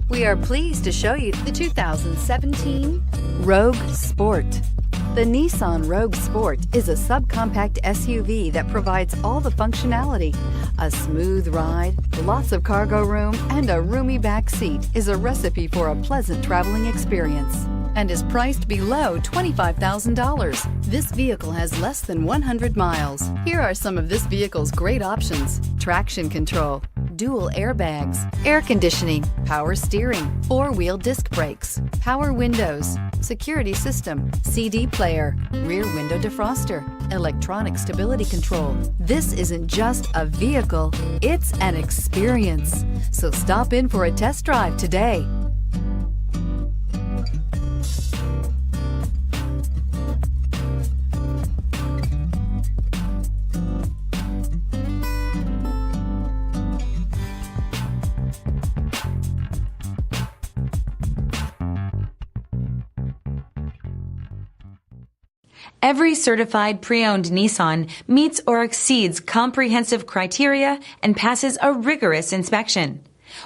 We are pleased to show you the 2017 Rogue Sport. The Nissan Rogue Sport is a subcompact SUV that provides all the functionality. A smooth ride, lots of cargo room, and a roomy back seat is a recipe for a pleasant traveling experience and is priced below $25,000. This vehicle has less than 100 miles. Here are some of this vehicle's great options: traction control, dual airbags, air conditioning, power steering, four-wheel disc brakes, power windows, security system, CD player, rear window defroster, electronic stability control. This isn't just a vehicle, it's an experience. So stop in for a test drive today. Every certified pre-owned Nissan meets or exceeds comprehensive criteria and passes a rigorous inspection.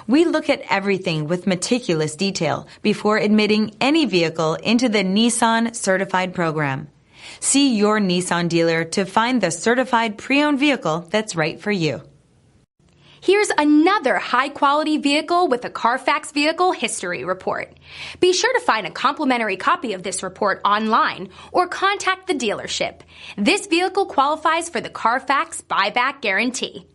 We look at everything with meticulous detail before admitting any vehicle into the Nissan Certified Program. See your Nissan dealer to find the certified pre-owned vehicle that's right for you. Here's another high-quality vehicle with a CARFAX Vehicle History Report. Be sure to find a complimentary copy of this report online or contact the dealership. This vehicle qualifies for the CARFAX Buyback Guarantee.